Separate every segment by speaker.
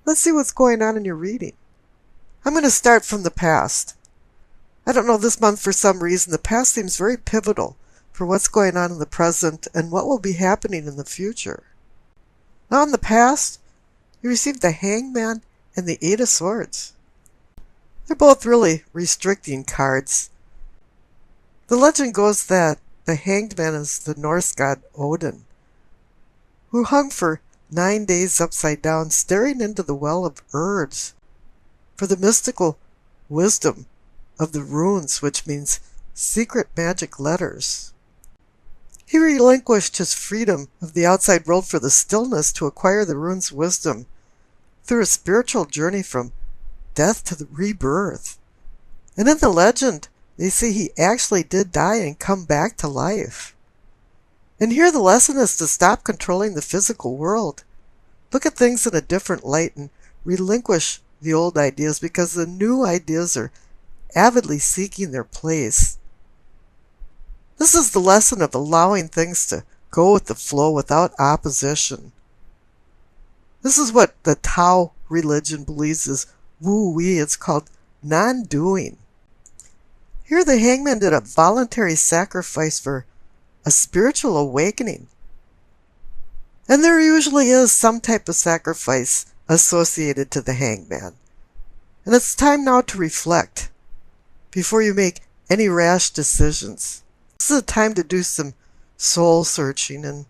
Speaker 1: Let's see what's going on in your reading. I'm going to start from the past. I don't know, this month for some reason, the past seems very pivotal for what's going on in the present and what will be happening in the future. Now in the past, you received the Hangman and the Eight of Swords. They're both really restricting cards. The legend goes that the Hanged Man is the Norse god Odin, who hung for 9 days upside down, staring into the well of Urds for the mystical wisdom of the runes, which means secret magic letters. He relinquished his freedom of the outside world for the stillness to acquire the runes' wisdom through a spiritual journey from death to the rebirth. And in the legend, they say he actually did die and come back to life. And here the lesson is to stop controlling the physical world. Look at things in a different light and relinquish the old ideas, because the new ideas are avidly seeking their place. This is the lesson of allowing things to go with the flow without opposition. This is what the Tao religion believes is woo-wee. It's called non-doing. Here the Hangman did a voluntary sacrifice for a spiritual awakening. And there usually is some type of sacrifice associated to the Hangman. And it's time now to reflect before you make any rash decisions. This is a time to do some soul searching, and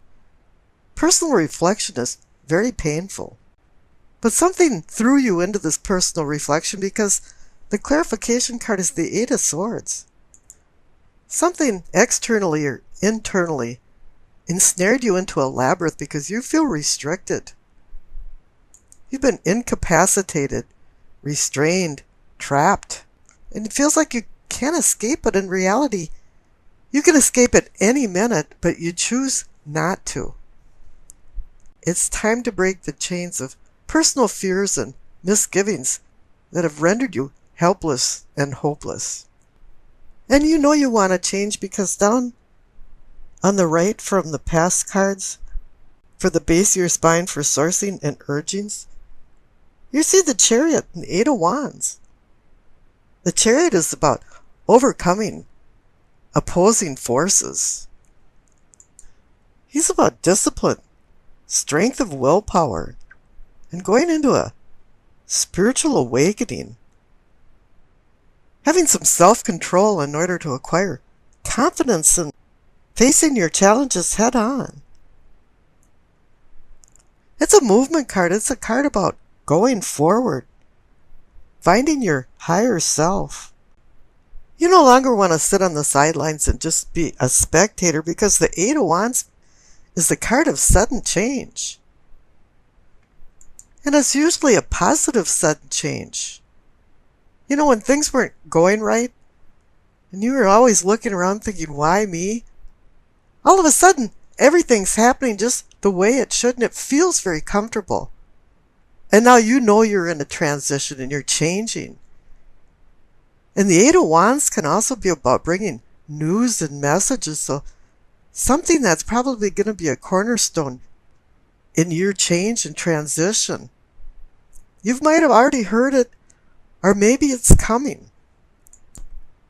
Speaker 1: personal reflection is very painful. But something threw you into this personal reflection because the clarification card is the Eight of Swords. Something externally or internally ensnared you into a labyrinth because you feel restricted. You've been incapacitated, restrained, trapped, and it feels like you can't escape, but in reality, you can escape at any minute, but you choose not to. It's time to break the chains of personal fears and misgivings that have rendered you helpless and hopeless. And you know you want to change because down on the right from the past cards, for the base of your spine for sourcing and urgings, you see the Chariot and the Eight of Wands. The Chariot is about overcoming opposing forces. He's about discipline, strength of willpower, and going into a spiritual awakening. Having some self-control in order to acquire confidence and facing your challenges head on. It's a movement card. It's a card about going forward, finding your higher self. You no longer want to sit on the sidelines and just be a spectator, because the Eight of Wands is the card of sudden change. And it's usually a positive sudden change. You know, when things weren't going right, and you were always looking around thinking, why me? All of a sudden, everything's happening just the way it should, and it feels very comfortable. And now you know you're in a transition and you're changing. And the Eight of Wands can also be about bringing news and messages, so something that's probably going to be a cornerstone in your change and transition. You might have already heard it, or maybe it's coming.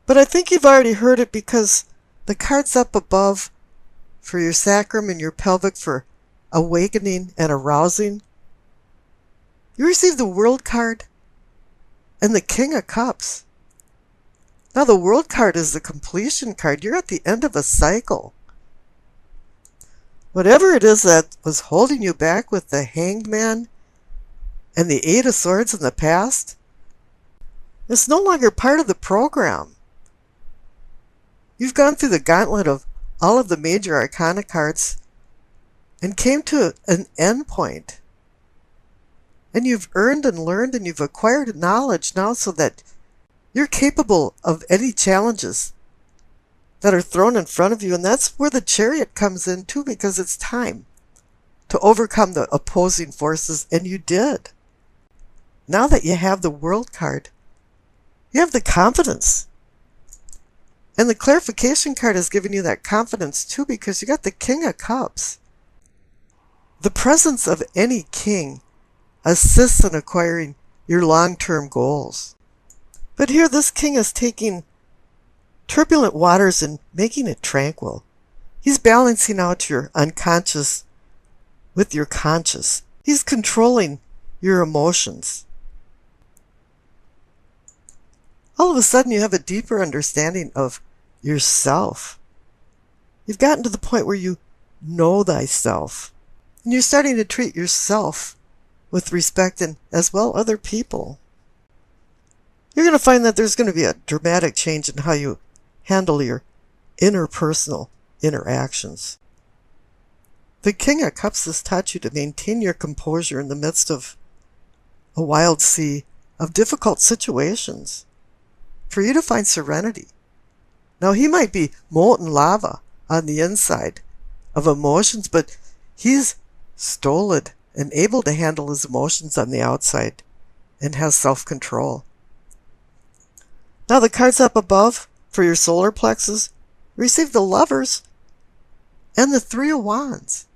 Speaker 1: But I think you've already heard it because the card's up above for your sacrum and your pelvic for awakening and arousing. You receive the World card and the King of Cups. Now the World card is the completion card. You're at the end of a cycle. Whatever it is that was holding you back with the Hanged Man and the Eight of Swords in the past, it's no longer part of the program. You've gone through the gauntlet of all of the major arcana cards and came to an end point. And you've earned and learned and you've acquired knowledge now so that you're capable of any challenges that are thrown in front of you. And that's where the Chariot comes in too, because it's time to overcome the opposing forces, and you did. Now that you have the World card, you have the confidence. And the clarification card has given you that confidence too, because you got the King of Cups. The presence of any king assists in acquiring your long-term goals. But here this king is taking turbulent waters and making it tranquil. He's balancing out your unconscious with your conscious. He's controlling your emotions. All of a sudden you have a deeper understanding of yourself. You've gotten to the point where you know thyself. And you're starting to treat yourself with respect and as well other people. You're going to find that there's going to be a dramatic change in how you handle your interpersonal interactions. The King of Cups has taught you to maintain your composure in the midst of a wild sea of difficult situations, for you to find serenity. Now, he might be molten lava on the inside of emotions, but he's stolid and able to handle his emotions on the outside and has self-control. Now, the cards up above for your solar plexus receive the Lovers and the Three of Wands.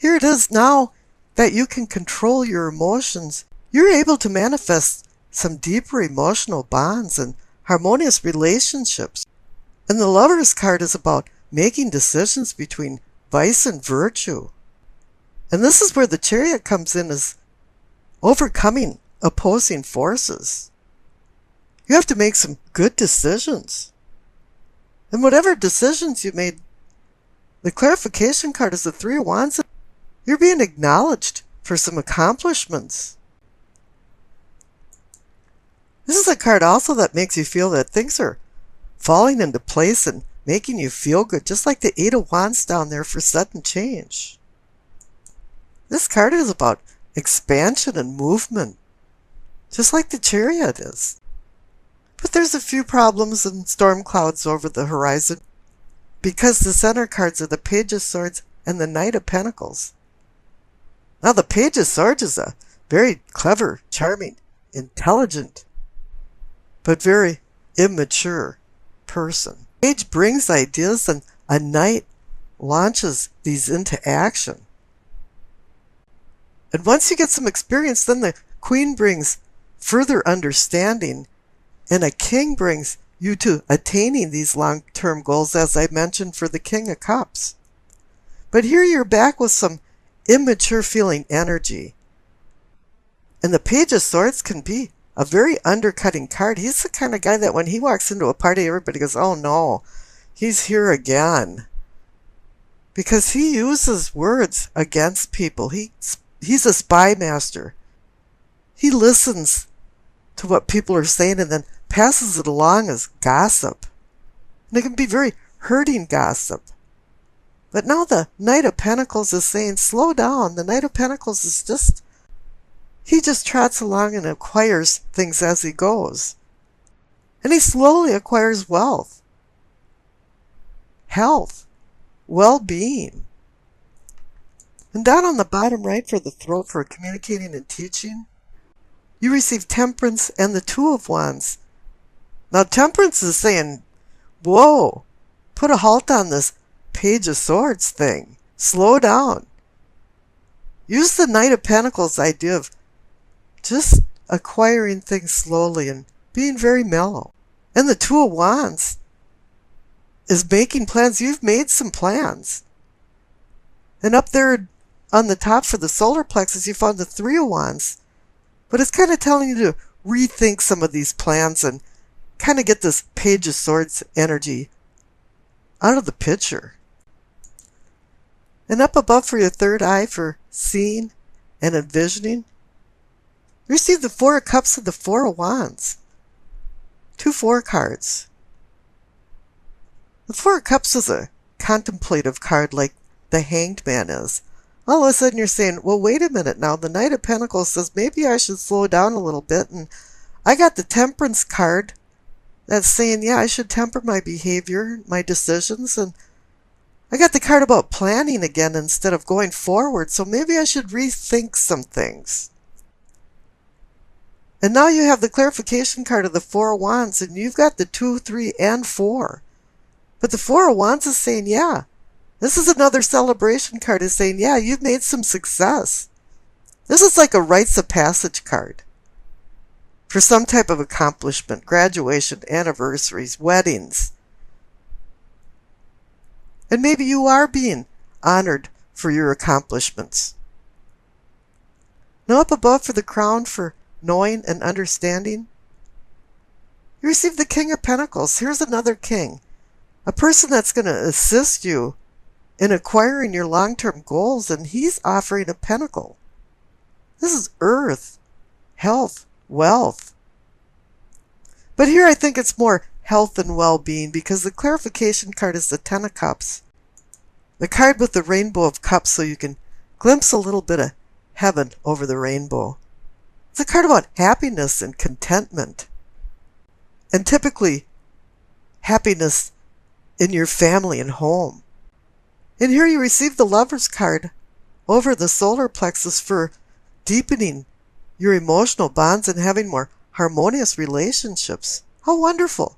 Speaker 1: Here it is now that you can control your emotions. You're able to manifest some deeper emotional bonds and harmonious relationships. And the Lovers card is about making decisions between vice and virtue. And this is where the Chariot comes in, as overcoming opposing forces. You have to make some good decisions. And whatever decisions you made, the clarification card is the Three of Wands. You're being acknowledged for some accomplishments. This is a card also that makes you feel that things are falling into place and making you feel good, just like the Eight of Wands down there for sudden change. This card is about expansion and movement, just like the Chariot is. But there's a few problems and storm clouds over the horizon, because the center cards are the Page of Swords and the Knight of Pentacles. Now, the Page of Swords is a very clever, charming, intelligent, but very immature person. Page brings ideas, and a Knight launches these into action. And once you get some experience, then the Queen brings further understanding, and a King brings you to attaining these long-term goals, as I mentioned for the King of Cups. But here you're back with some immature feeling energy. And the Page of Swords can be a very undercutting card. He's the kind of guy that when he walks into a party, everybody goes, oh no, he's here again. Because he uses words against people. He's a spy master. He listens to what people are saying and then passes it along as gossip. And it can be very hurting gossip. But now the Knight of Pentacles is saying, slow down. The Knight of Pentacles is he just trots along and acquires things as he goes. And he slowly acquires wealth, health, well-being. And down on the bottom right for the throat for communicating and teaching, you receive Temperance and the Two of Wands. Now, Temperance is saying, whoa, put a halt on this Page of Swords thing. Slow down. Use the Knight of Pentacles idea of just acquiring things slowly and being very mellow. And the Two of Wands is making plans. You've made some plans. And up there on the top for the solar plexus, you found the Three of Wands. But it's kind of telling you to rethink some of these plans and kind of get this Page of Swords energy out of the picture. And up above for your third eye for seeing and envisioning, receive the Four of Cups and the Four of Wands. 2 4 cards. The Four of Cups is a contemplative card like the Hanged Man is. All of a sudden you're saying, well, wait a minute now. The Knight of Pentacles says maybe I should slow down a little bit. And I got the Temperance card that's saying, yeah, I should temper my behavior, my decisions. And I got the card about planning again instead of going forward. So maybe I should rethink some things. And now you have the clarification card of the Four of Wands, and you've got the 2, 3, and 4. But the Four of Wands is saying, yeah, this is another celebration card, is saying, yeah, you've made some success. This is like a rites of passage card for some type of accomplishment, graduation, anniversaries, weddings. And maybe you are being honored for your accomplishments. Now up above for the crown for knowing and understanding, you receive the King of Pentacles. Here's another king, a person that's going to assist you in acquiring your long-term goals, and he's offering a pentacle. This is earth, health, wealth. But here I think it's more health and well-being, because the clarification card is the Ten of Cups. The card with the rainbow of cups, so you can glimpse a little bit of heaven over the rainbow. It's a card about happiness and contentment. And typically, happiness in your family and home. And here you receive the Lover's card over the solar plexus for deepening your emotional bonds and having more harmonious relationships. How wonderful.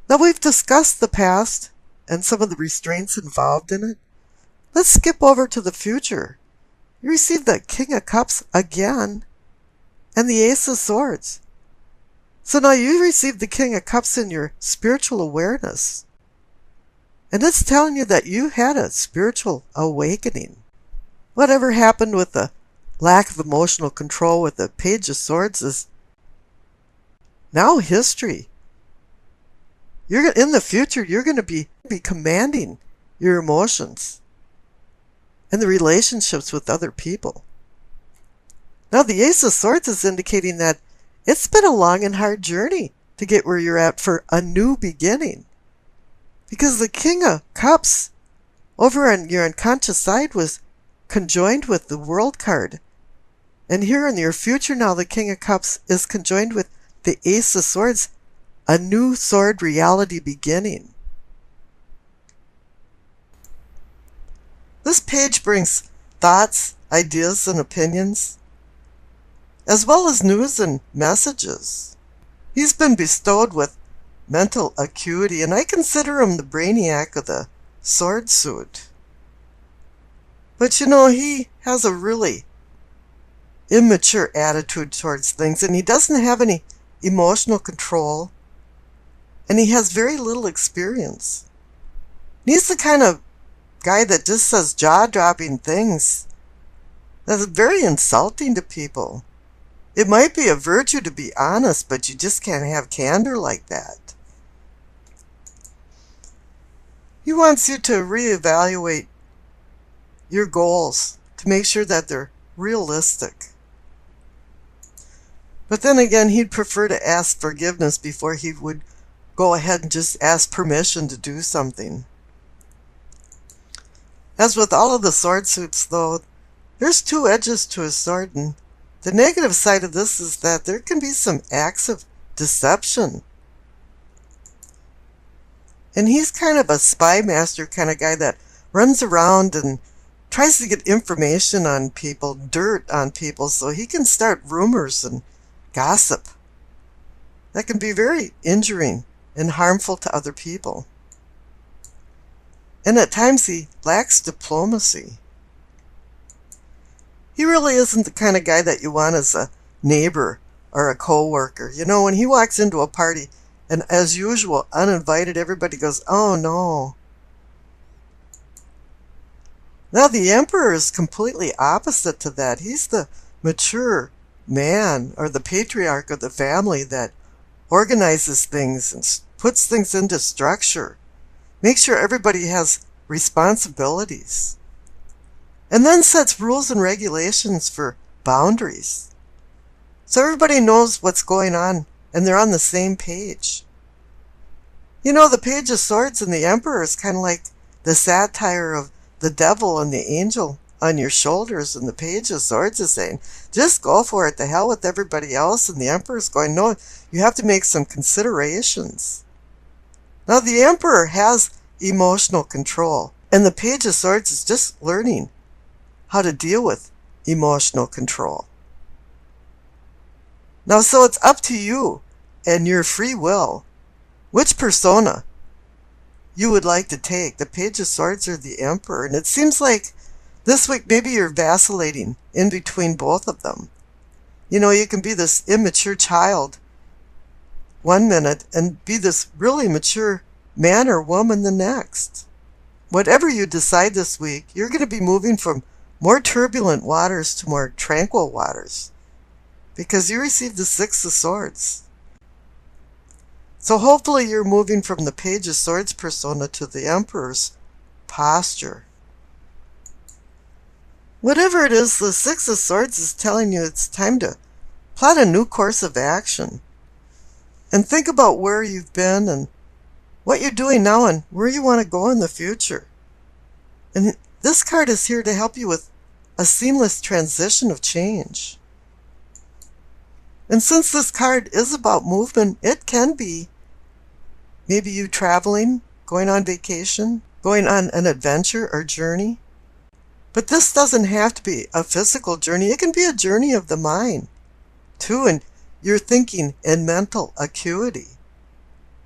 Speaker 1: Now we've discussed the past and some of the restraints involved in it. Let's skip over to the future. You receive the King of Cups again and the Ace of Swords. So now you receive the King of Cups in your spiritual awareness. And it's telling you that you had a spiritual awakening. Whatever happened with the lack of emotional control with the Page of Swords is now history. In the future, you're going to be commanding your emotions and the relationships with other people. Now the Ace of Swords is indicating that it's been a long and hard journey to get where you're at for a new beginning. Because the King of Cups over on your unconscious side was conjoined with the World card. And here in your future now, the King of Cups is conjoined with the Ace of Swords, a new sword reality beginning. This page brings thoughts, ideas, and opinions, as well as news and messages. He's been bestowed with mental acuity, and I consider him the brainiac of the sword suit. But you know, he has a really immature attitude towards things, and he doesn't have any emotional control, and he has very little experience. He's the kind of guy that just says jaw-dropping things that's very insulting to people. It might be a virtue to be honest, but you just can't have candor like that. He wants you to reevaluate your goals to make sure that they're realistic. But then again, he'd prefer to ask forgiveness before he would go ahead and just ask permission to do something. As with all of the sword suits, though, there's two edges to a sword, and the negative side of this is that there can be some acts of deception. And he's kind of a spy master kind of guy that runs around and tries to get information on people, dirt on people, so he can start rumors and gossip. That can be very injuring and harmful to other people. And at times he lacks diplomacy. He really isn't the kind of guy that you want as a neighbor or a co-worker. You know, when he walks into a party, and as usual, uninvited, everybody goes, "Oh no." Now the Emperor is completely opposite to that. He's the mature man, or the patriarch of the family, that organizes things and puts things into structure. Makes sure everybody has responsibilities. And then sets rules and regulations for boundaries. So everybody knows what's going on and they're on the same page. You know, the Page of Swords and the Emperor is kind of like the satire of the devil and the angel on your shoulders, and the Page of Swords is saying, just go for it, the hell with everybody else, and the Emperor's going, no, you have to make some considerations. Now the Emperor has emotional control, and the Page of Swords is just learning how to deal with emotional control. Now, so it's up to you and your free will which persona you would like to take, the Page of Swords or the Emperor. And it seems like This week, maybe you're vacillating in between both of them. You can be this immature child one minute and be this really mature man or woman the next. Whatever you decide this week, you're going to be moving from more turbulent waters to more tranquil waters because you received the Six of Swords. So hopefully you're moving from the Page of Swords persona to the Emperor's posture. Whatever it is, the Six of Swords is telling you it's time to plot a new course of action. And think about where you've been and what you're doing now and where you want to go in the future. And this card is here to help you with a seamless transition of change. And since this card is about movement, it can be maybe you traveling, going on vacation, going on an adventure or journey. But this doesn't have to be a physical journey. It can be a journey of the mind, too, and your thinking and mental acuity.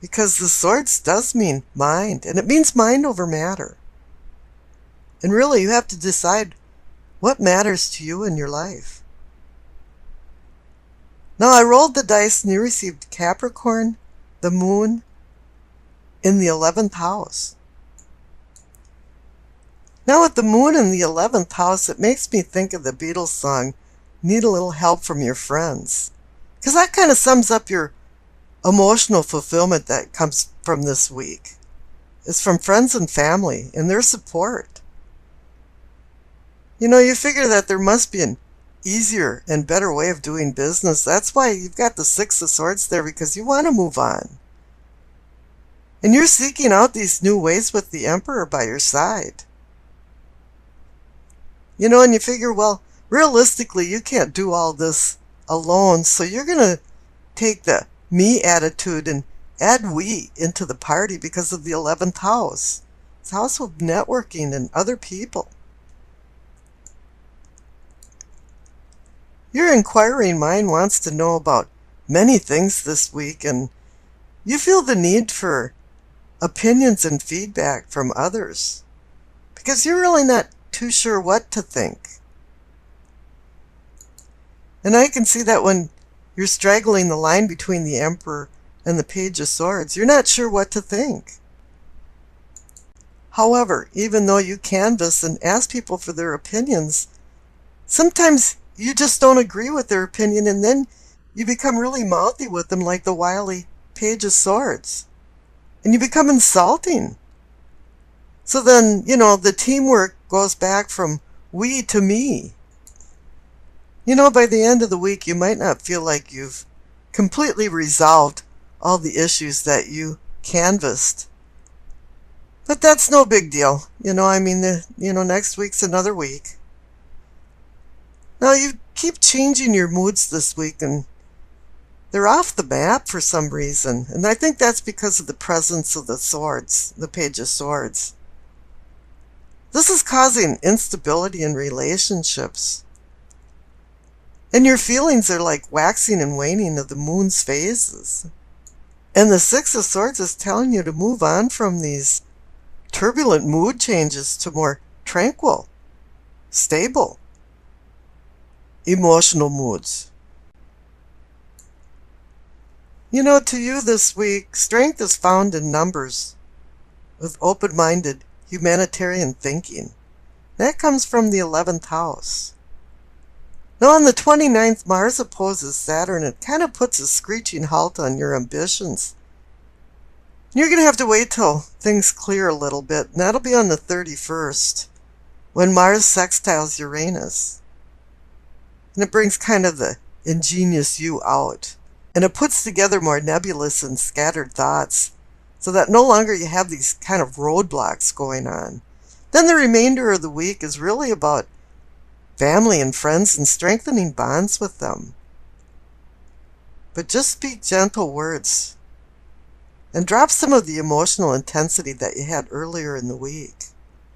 Speaker 1: Because the swords does mean mind, and it means mind over matter. And really, you have to decide what matters to you in your life. Now, I rolled the dice, and you received Capricorn, the moon, in the 11th house. Now, with the moon in the 11th house, it makes me think of the Beatles song, Need a Little Help from Your Friends. Because that kind of sums up your emotional fulfillment that comes from this week. It's from friends and family and their support. You figure that there must be an easier and better way of doing business. That's why you've got the Six of Swords there, because you want to move on. And you're seeking out these new ways with the Emperor by your side. And you figure, well, realistically, you can't do all this alone, so you're going to take the me attitude and add we into the party because of the 11th house. It's a house of networking and other people. Your inquiring mind wants to know about many things this week, and you feel the need for opinions and feedback from others because you're really not too sure what to think. And I can see that when you're straggling the line between the Emperor and the Page of Swords, you're not sure what to think. However, even though you canvass and ask people for their opinions, sometimes you just don't agree with their opinion, and then you become really mouthy with them like the wily Page of Swords. And you become insulting. So then, the teamwork goes back from we to me. By the end of the week, you might not feel like you've completely resolved all the issues that you canvassed. But that's no big deal. Next week's another week. Now, you keep changing your moods this week, and they're off the map for some reason. And I think that's because of the presence of the swords, the Page of Swords. This is causing instability in relationships. And your feelings are like waxing and waning of the moon's phases. And the Six of Swords is telling you to move on from these turbulent mood changes to more tranquil, stable, emotional moods. To you this week, strength is found in numbers with open-minded humanitarian thinking. That comes from the 11th house. Now on the 29th, Mars opposes Saturn. It kind of puts a screeching halt on your ambitions. You're going to have to wait till things clear a little bit, and that'll be on the 31st, when Mars sextiles Uranus. And it brings kind of the ingenious you out. And it puts together more nebulous and scattered thoughts, so that no longer you have these kind of roadblocks going on. Then the remainder of the week is really about family and friends and strengthening bonds with them. But just speak gentle words and drop some of the emotional intensity that you had earlier in the week.